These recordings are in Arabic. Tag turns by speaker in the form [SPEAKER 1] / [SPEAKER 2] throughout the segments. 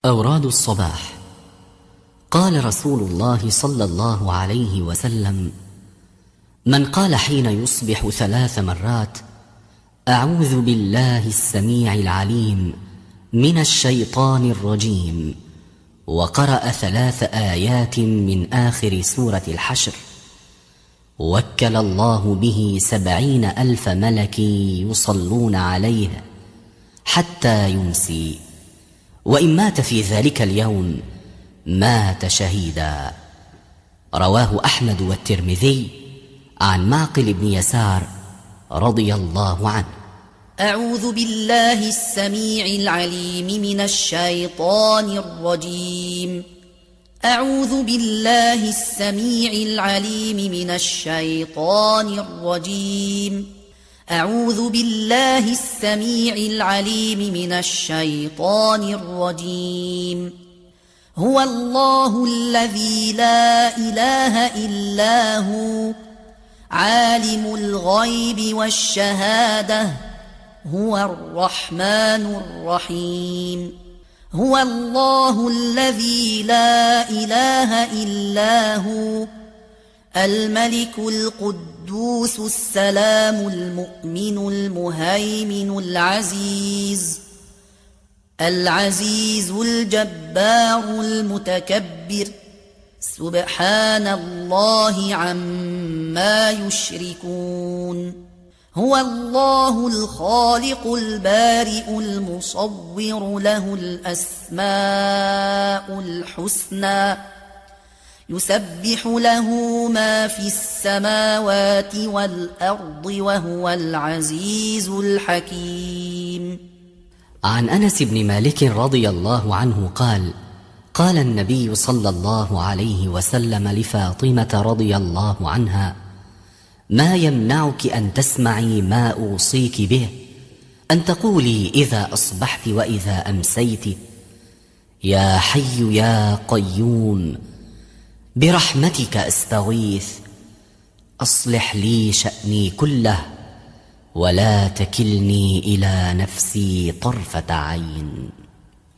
[SPEAKER 1] أوراد الصباح. قال رسول الله صلى الله عليه وسلم: من قال حين يصبح 3 مرات: أعوذ بالله السميع العليم من الشيطان الرجيم، وقرأ 3 آيات من آخر سورة الحشر، وكل الله به 70,000 ملك يصلون عليه حتى يمسي، وإن مات في ذلك اليوم مات شهيدا. رواه أحمد والترمذي عن معقل بن يسار رضي الله عنه.
[SPEAKER 2] أعوذ بالله السميع العليم من الشيطان الرجيم. أعوذ بالله السميع العليم من الشيطان الرجيم. أعوذ بالله السميع العليم من الشيطان الرجيم. هو الله الذي لا إله إلا هو عالم الغيب والشهادة، هو الرحمن الرحيم. هو الله الذي لا إله إلا هو الملك القدوس السلام المؤمن المهيمن العزيز الجبار المتكبر، سبحان الله عما يشركون. هو الله الخالق البارئ المصور، له الأسماء الحسنى، يسبح له ما في السماوات والأرض، وهو العزيز الحكيم.
[SPEAKER 1] عن أنس بن مالك رضي الله عنه قال: قال النبي صلى الله عليه وسلم لفاطمة رضي الله عنها: ما يمنعك أن تسمعي ما أوصيك به، أن تقولي إذا أصبحت وإذا أمسيت: يا حي يا قيوم برحمتك أستغيث، أصلح لي شأني كله ولا تكلني إلى نفسي طرفة عين.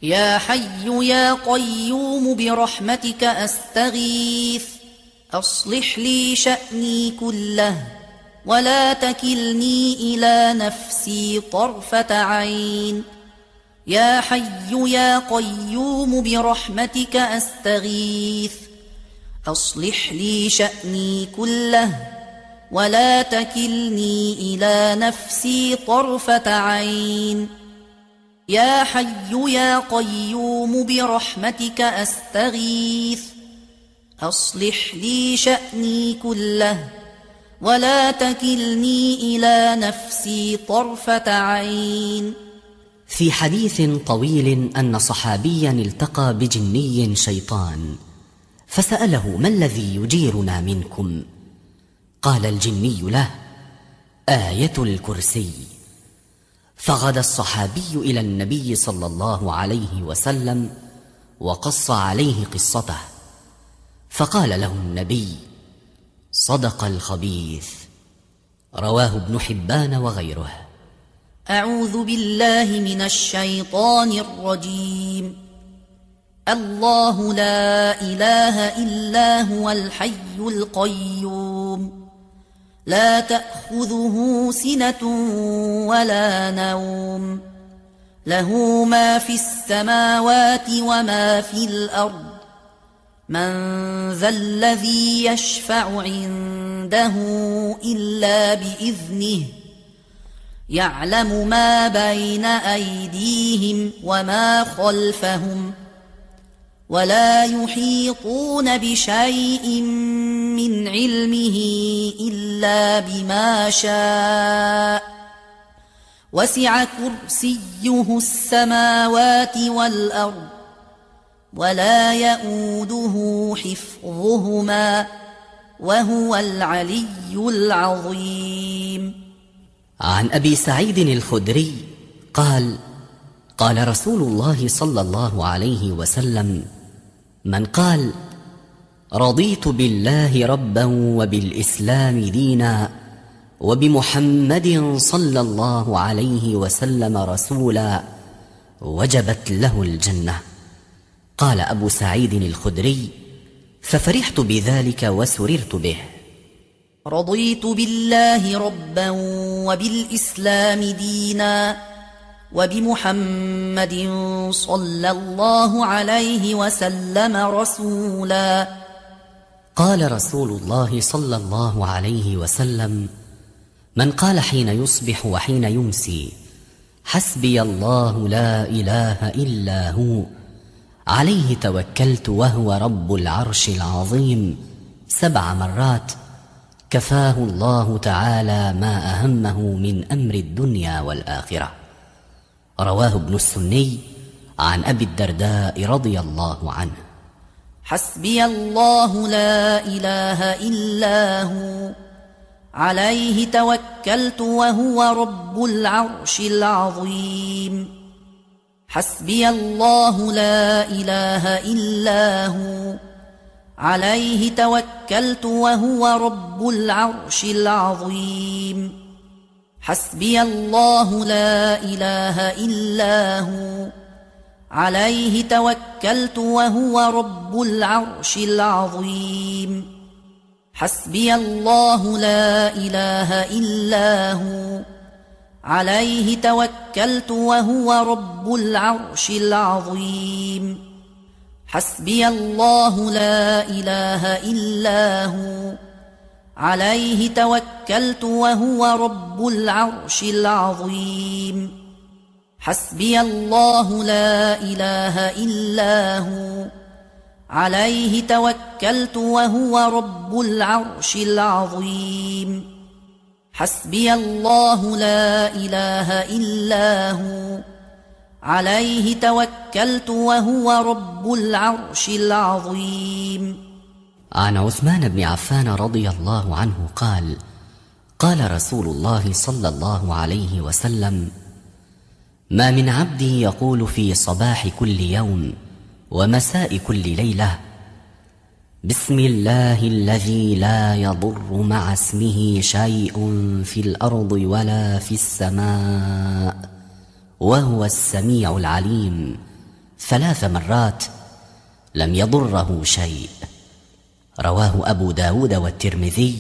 [SPEAKER 2] يا حي يا قيوم برحمتك أستغيث، أصلح لي شأني كله ولا تكلني إلى نفسي طرفة عين. يا حي يا قيوم برحمتك أستغيث، أصلح لي شأني كله ولا تكلني إلى نفسي طرفة عين. يا حي يا قيوم برحمتك أستغيث، أصلح لي شأني كله ولا تكلني إلى نفسي طرفة عين.
[SPEAKER 1] في حديث طويل أن صحابيا التقى بجني شيطان، فسأله: ما الذي يجيرنا منكم؟ قال الجني له: آية الكرسي. فغدا الصحابي إلى النبي صلى الله عليه وسلم وقص عليه قصته، فقال له النبي: صدق الخبيث. رواه ابن حبان وغيره.
[SPEAKER 2] أعوذ بالله من الشيطان الرجيم. الله لا إله إلا هو الحي القيوم، لا تأخذه سنة ولا نوم، له ما في السماوات وما في الأرض. من ذا الذي يشفع عنده إلا بإذنه، يعلم ما بين أيديهم وما خلفهم، ولا يحيطون بشيء من علمه إلا بما شاء، وسع كرسيه السماوات والأرض، ولا يؤوده حفظهما، وهو العلي العظيم.
[SPEAKER 1] عن أبي سعيد الخدري قال: قال رسول الله صلى الله عليه وسلم: من قال رضيت بالله ربا وبالإسلام دينا وبمحمد صلى الله عليه وسلم رسولا، وجبت له الجنة. قال أبو سعيد الخدري: ففرحت بذلك وسررت به.
[SPEAKER 2] رضيت بالله ربا وبالإسلام دينا وبمحمد صلى الله عليه وسلم رسولا.
[SPEAKER 1] قال رسول الله صلى الله عليه وسلم: من قال حين يصبح وحين يمسي: حسبي الله لا إله إلا هو، عليه توكلت وهو رب العرش العظيم 7 مرات، كفاه الله تعالى ما أهمه من أمر الدنيا والآخرة. رواه ابن السني عن أبي الدرداء رضي الله عنه.
[SPEAKER 2] حسبي الله لا إله إلا هو، عليه توكلت وهو رب العرش العظيم. حسبي الله لا إله إلا هو، عليه توكلت وهو رب العرش العظيم. حسبي الله لا إله إلا هو، عليه توكلت وهو رب العرش العظيم. حسبي الله لا إله إلا هو، عليه توكلت وهو رب العرش العظيم. حسبي الله لا إله إلا هو، عليه توكلت وهو رب العرش العظيم. حسبي الله لا إله إلا هو، عليه توكلت وهو رب العرش العظيم. حسبي الله لا إله إلا هو، عليه توكلت وهو رب العرش العظيم.
[SPEAKER 1] عن عثمان بن عفان رضي الله عنه قال: قال رسول الله صلى الله عليه وسلم: ما من عبد يقول في صباح كل يوم ومساء كل ليلة: بسم الله الذي لا يضر مع اسمه شيء في الأرض ولا في السماء وهو السميع العليم 3 مرات، لم يضره شيء. رواه أبو داود والترمذي،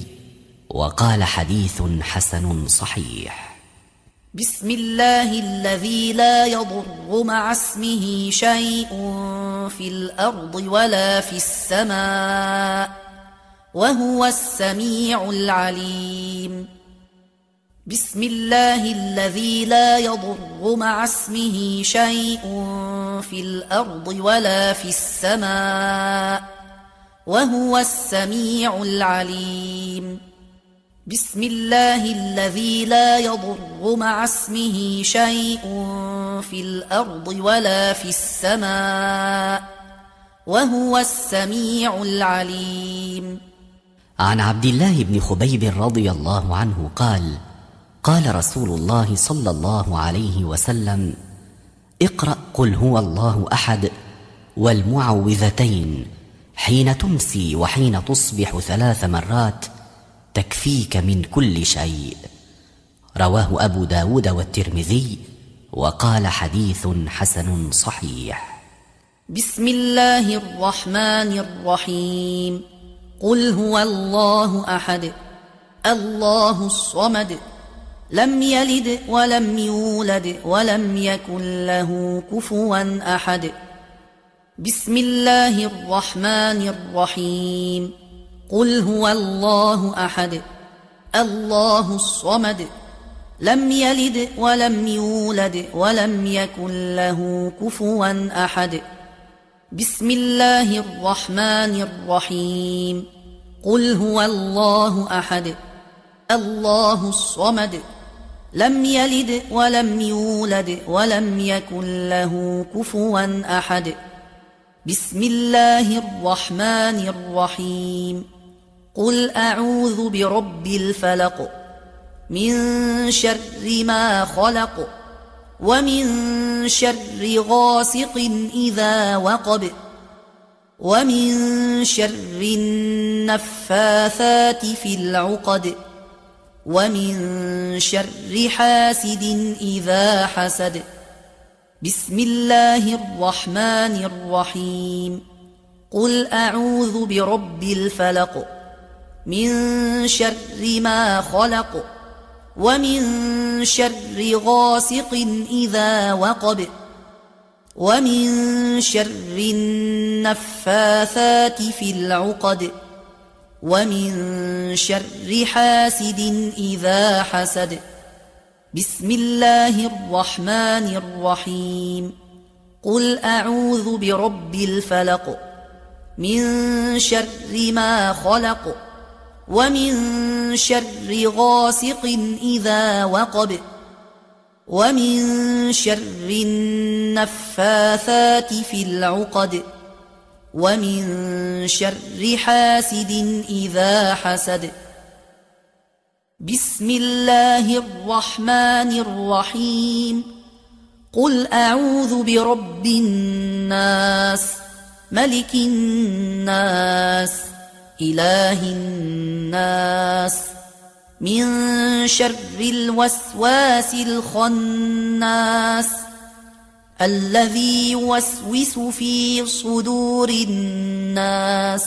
[SPEAKER 1] وقال حديث حسن صحيح.
[SPEAKER 2] بسم الله الذي لا يضر مع اسمه شيء في الأرض ولا في السماء وهو السميع العليم. بسم الله الذي لا يضر مع اسمه شيء في الأرض ولا في السماء وهو السميع العليم. بسم الله الذي لا يضر مع اسمه شيء في الأرض ولا في السماء وهو السميع العليم.
[SPEAKER 1] عن عبد الله بن خبيب رضي الله عنه قال: قال رسول الله صلى الله عليه وسلم: اقرأ قل هو الله أحد والمعوذتين حين تمسي وحين تصبح 3 مرات، تكفيك من كل شيء. رواه أبو داود والترمذي، وقال حديث حسن صحيح.
[SPEAKER 2] بسم الله الرحمن الرحيم. قل هو الله أحد الله الصمد، لم يلد ولم يولد ولم يكن له كفوا أحد. بسم الله الرحمن الرحيم. قل هو الله أحد الله الصمد، لم يلد ولم يولد ولم يكن له كفوا أحد. بسم الله الرحمن الرحيم. قل هو الله أحد الله الصمد، لم يلد ولم يولد ولم يكن له كفوا أحد. بسم الله الرحمن الرحيم. قل أعوذ برب الفلق، من شر ما خلق، ومن شر غاسق إذا وقب، ومن شر النفاثات في العقد، ومن شر حاسد إذا حسد. بسم الله الرحمن الرحيم قل أعوذ برب الفلق من شر ما خلق ومن شر غاسق إذا وقب ومن شر النفاثات في العقد ومن شر حاسد إذا حسد بسم الله الرحمن الرحيم قل أعوذ برب الفلق من شر ما خلق ومن شر غاسق إذا وقب ومن شر النفاثات في العقد ومن شر حاسد إذا حسد بسم الله الرحمن الرحيم قل أعوذ برب الناس ملك الناس إله الناس من شر الوسواس الخناس الذي يوسوس في صدور الناس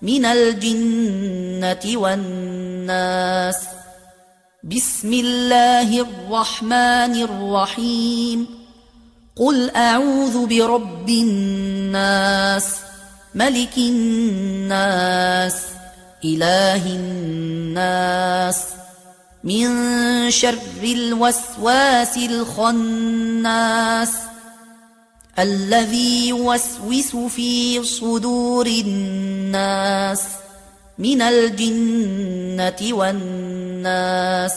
[SPEAKER 2] من الجنة والناس بسم الله الرحمن الرحيم قل أعوذ برب الناس ملك الناس إله الناس من شر الوسواس الخناس الذي يوسوس في صدور الناس من الجنة والناس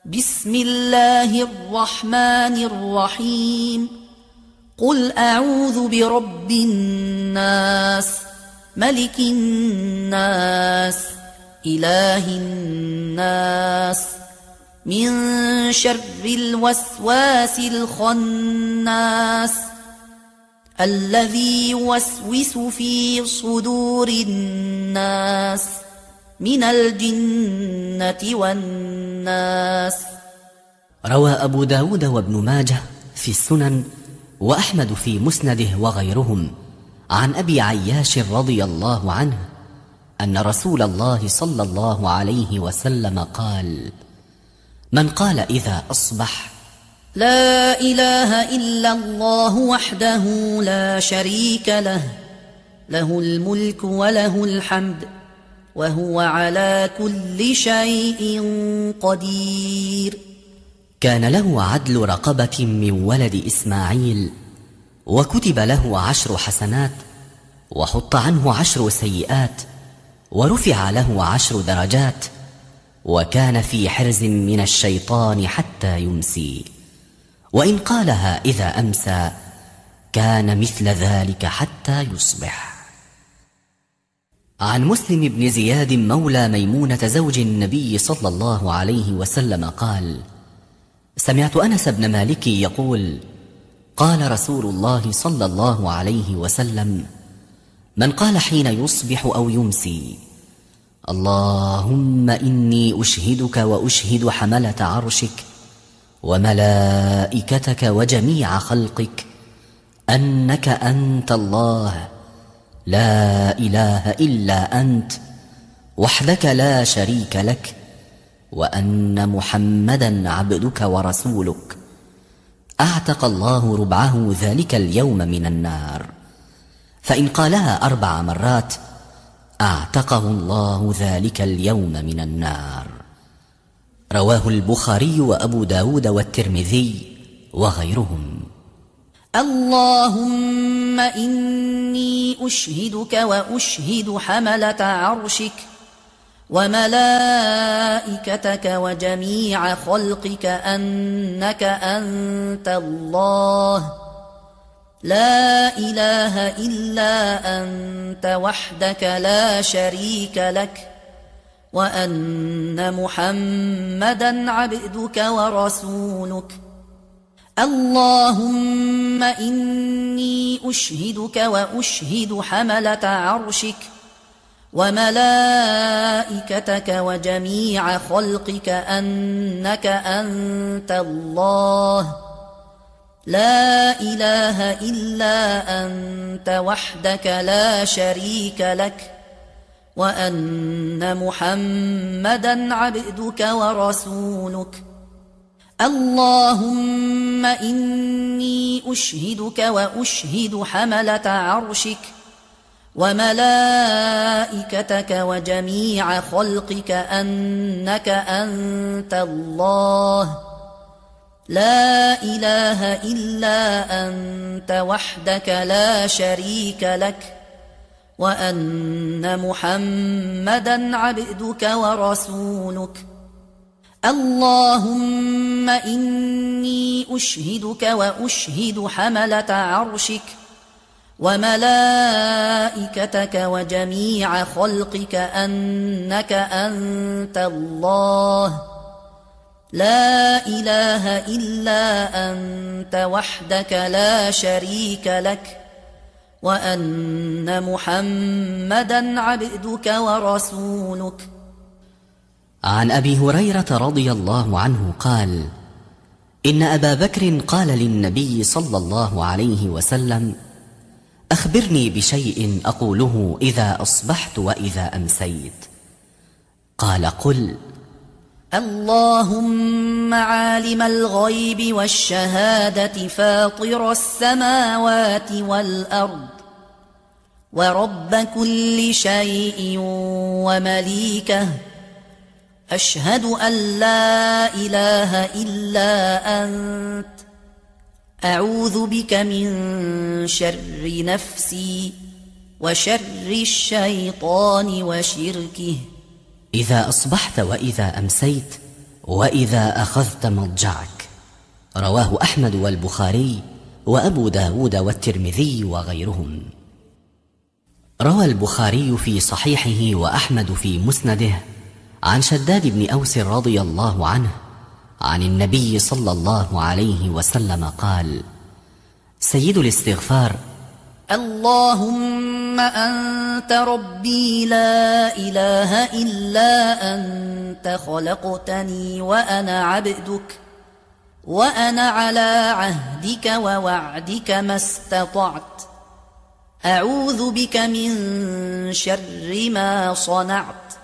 [SPEAKER 2] بسم الله الرحمن الرحيم قل أعوذ برب الناس ملك الناس إله الناس من شر الوسواس الخناس الذي يوسوس في صدور الناس من الجنة والناس.
[SPEAKER 1] روى أبو داود وابن ماجه في السنن وأحمد في مسنده وغيرهم عن أبي عياش رضي الله عنه أن رسول الله صلى الله عليه وسلم قال: من قال إذا أصبح:
[SPEAKER 2] لا إله إلا الله وحده لا شريك له، له الملك وله الحمد وهو على كل شيء قدير،
[SPEAKER 1] كان له عدل رقبة من ولد إسماعيل، وكتب له 10 حسنات، وحط عنه 10 سيئات، ورفع له 10 درجات، وكان في حرز من الشيطان حتى يمسي، وإن قالها إذا أمسى كان مثل ذلك حتى يصبح. عن مسلم بن زياد مولى ميمونة زوج النبي صلى الله عليه وسلم قال: سمعت أنس بن مالك يقول: قال رسول الله صلى الله عليه وسلم: من قال حين يصبح أو يمسي: اللهم إني أشهدك وأشهد حملة عرشك وملائكتك وجميع خلقك أنك أنت الله لا إله إلا أنت وحدك لا شريك لك، وأن محمدا عبدك ورسولك، أعتق الله ربعه ذلك اليوم من النار. فإن قالها 4 مرات أعتقه الله ذلك اليوم من النار. رواه البخاري وأبو داود والترمذي وغيرهم.
[SPEAKER 2] اللهم إني أشهدك وأشهد حملة عرشك وملائكتك وجميع خلقك أنك أنت الله لا إله إلا أنت وحدك لا شريك لك، وأن محمدا عبدك ورسولك. اللهم إني أشهدك وأشهد حملة عرشك وملائكتك وجميع خلقك أنك أنت الله لا إله إلا أنت وحدك لا شريك لك وأن محمدا عبدك ورسولك. اللهم إني أشهدك وأشهد حملة عرشك وملائكتك وجميع خلقك أنك أنت الله لا إله إلا أنت وحدك لا شريك لك وأن محمدا عبدك ورسولك. اللهم إني أشهدك وأشهد حملة عرشك وملائكتك وجميع خلقك أنك أنت الله لا إله إلا أنت وحدك لا شريك لك وأن محمدا عبدك ورسولك.
[SPEAKER 1] عن أبي هريرة رضي الله عنه قال: إن أبا بكر قال للنبي صلى الله عليه وسلم: أخبرني بشيء أقوله إذا أصبحت وإذا أمسيت. قال: قل:
[SPEAKER 2] اللهم عالم الغيب والشهادة فاطر السماوات والأرض ورب كل شيء ومليكه، أشهد أن لا إله إلا أنت، أعوذ بك من شر نفسي وشر الشيطان وشركه.
[SPEAKER 1] إذا أصبحت وإذا أمسيت وإذا أخذت مضجعك. رواه أحمد والبخاري وأبو داود والترمذي وغيرهم. روى البخاري في صحيحه وأحمد في مسنده عن شداد بن أوس رضي الله عنه عن النبي صلى الله عليه وسلم قال: سيد الاستغفار:
[SPEAKER 2] اللهم أنت ربي لا إله إلا أنت، خلقتني وأنا عبدك، وأنا على عهدك ووعدك ما استطعت، أعوذ بك من شر ما صنعت،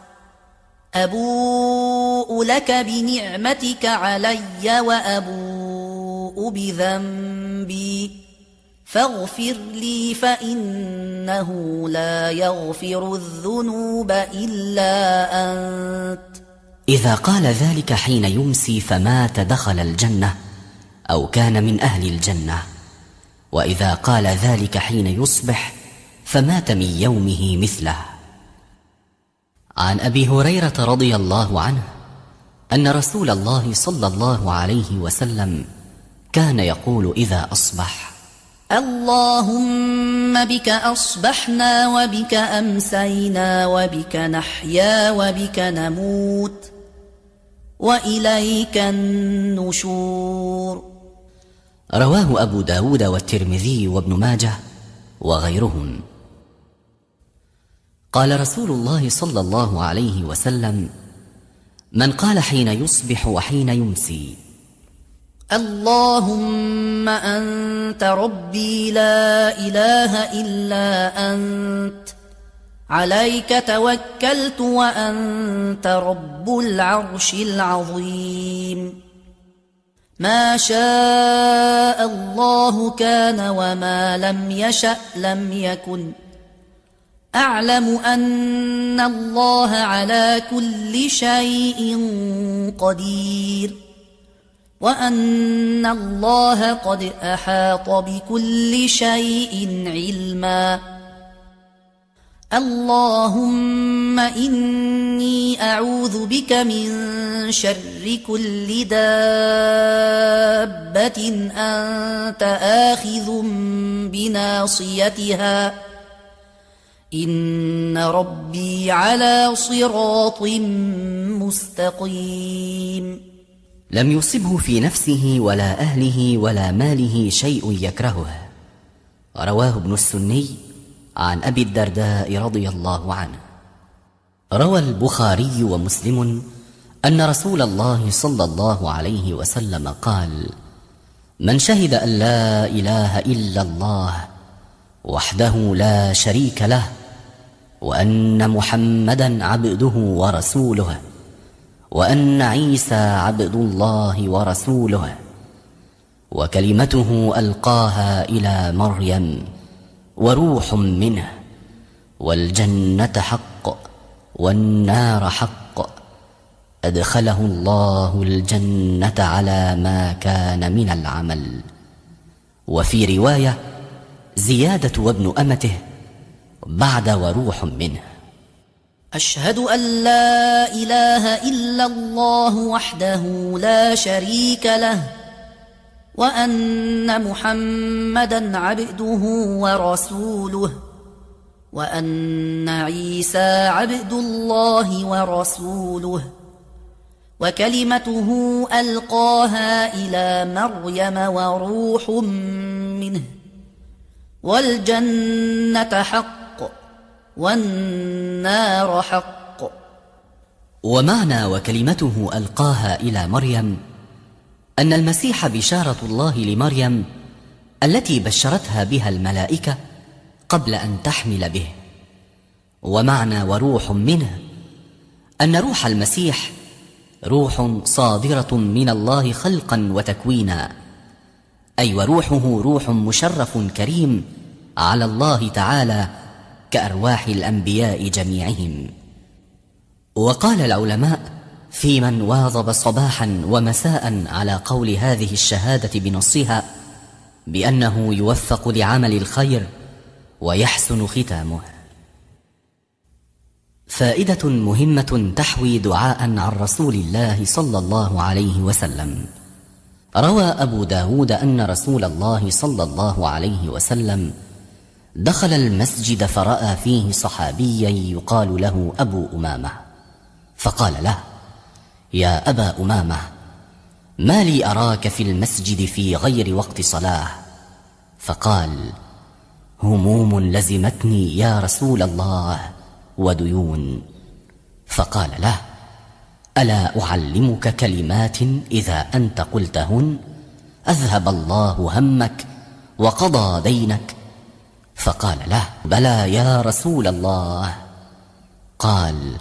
[SPEAKER 2] أبوء لك بنعمتك علي وأبوء بذنبي فاغفر لي فإنه لا يغفر الذنوب إلا أنت.
[SPEAKER 1] إذا قال ذلك حين يمسي فمات دخل الجنة أو كان من أهل الجنة، وإذا قال ذلك حين يصبح فمات من يومه مثله. عن أبي هريرة رضي الله عنه أن رسول الله صلى الله عليه وسلم كان يقول إذا أصبح:
[SPEAKER 2] اللهم بك أصبحنا وبك أمسينا وبك نحيا وبك نموت وإليك النشور.
[SPEAKER 1] رواه أبو داود والترمذي وابن ماجه وغيرهم. قال رسول الله صلى الله عليه وسلم: من قال حين يصبح وحين يمسي:
[SPEAKER 2] اللهم أنت ربي لا إله إلا أنت، عليك توكلت وأنت رب العرش العظيم، ما شاء الله كان وما لم يشأ لم يكن، أعلم أن الله على كل شيء قدير، وأن الله قد أحاط بكل شيء علما. اللهم إني أعوذ بك من شر كل دابة أنت آخذ بناصيتها، إن ربي على صراط مستقيم.
[SPEAKER 1] لم يصبه في نفسه ولا أهله ولا ماله شيء يكرهه. رواه ابن السني عن أبي الدرداء رضي الله عنه. روى البخاري ومسلم أن رسول الله صلى الله عليه وسلم قال: من شهد أن لا إله إلا الله وحده لا شريك له وأن محمدا عبده ورسوله وأن عيسى عبد الله ورسوله وكلمته ألقاها إلى مريم وروح منه والجنة حق والنار حق أدخله الله الجنة على ما كان من العمل. وفي رواية زيادة وابن أمته بعد وروح منه.
[SPEAKER 2] أشهد أن لا إله إلا الله وحده لا شريك له وأن محمدا عبده ورسوله وأن عيسى عبد الله ورسوله وكلمته ألقاها إلى مريم وروح منه والجنة حق والنار حق.
[SPEAKER 1] ومعنى وكلمته ألقاها إلى مريم أن المسيح بشارة الله لمريم التي بشرتها بها الملائكة قبل أن تحمل به. ومعنى وروح منه أن روح المسيح روح صادرة من الله خلقا وتكوينا، أي وروحه روح مشرف كريم على الله تعالى كأرواح الأنبياء جميعهم. وقال العلماء في من واظب صباحا ومساء على قول هذه الشهادة بنصها بأنه يوفق لعمل الخير ويحسن ختامه. فائدة مهمة تحوي دعاء عن رسول الله صلى الله عليه وسلم. روى أبو داود أن رسول الله صلى الله عليه وسلم دخل المسجد فرأى فيه صحابيا يقال له أبو أمامة، فقال له: يا أبا أمامة، ما لي أراك في المسجد في غير وقت صلاة؟ فقال: هموم لزمتني يا رسول الله وديون. فقال له: ألا أعلمك كلمات إذا أنت قلتهن أذهب الله همك وقضى دينك؟ فقال له: بلى يا رسول الله. قال: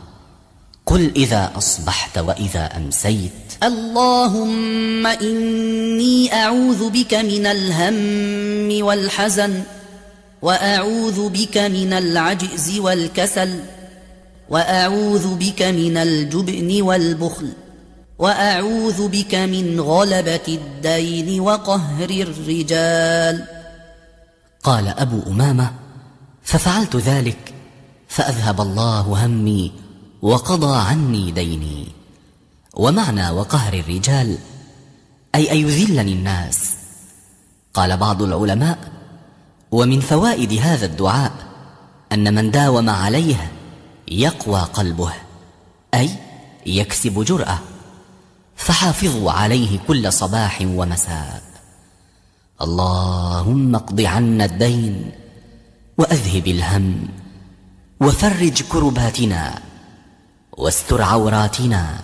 [SPEAKER 1] قل إذا أصبحت وإذا أمسيت:
[SPEAKER 2] اللهم إني أعوذ بك من الهم والحزن وأعوذ بك من العجز والكسل وأعوذ بك من الجبن والبخل وأعوذ بك من غلبة الدين وقهر الرجال.
[SPEAKER 1] قال أبو أمامة: ففعلت ذلك فأذهب الله همي وقضى عني ديني. ومعنى وقهر الرجال أي أن يذلني الناس. قال بعض العلماء: ومن فوائد هذا الدعاء أن من داوم عليه يقوى قلبه، أي يكسب جرأة، فحافظوا عليه كل صباح ومساء. اللهم اقض عنا الدين وأذهب الهم وفرج كرباتنا واستر عوراتنا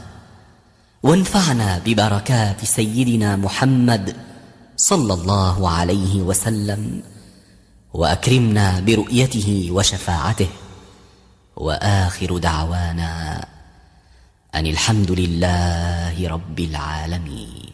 [SPEAKER 1] وانفعنا ببركات سيدنا محمد صلى الله عليه وسلم وأكرمنا برؤيته وشفاعته. وآخر دعوانا أن الحمد لله رب العالمين.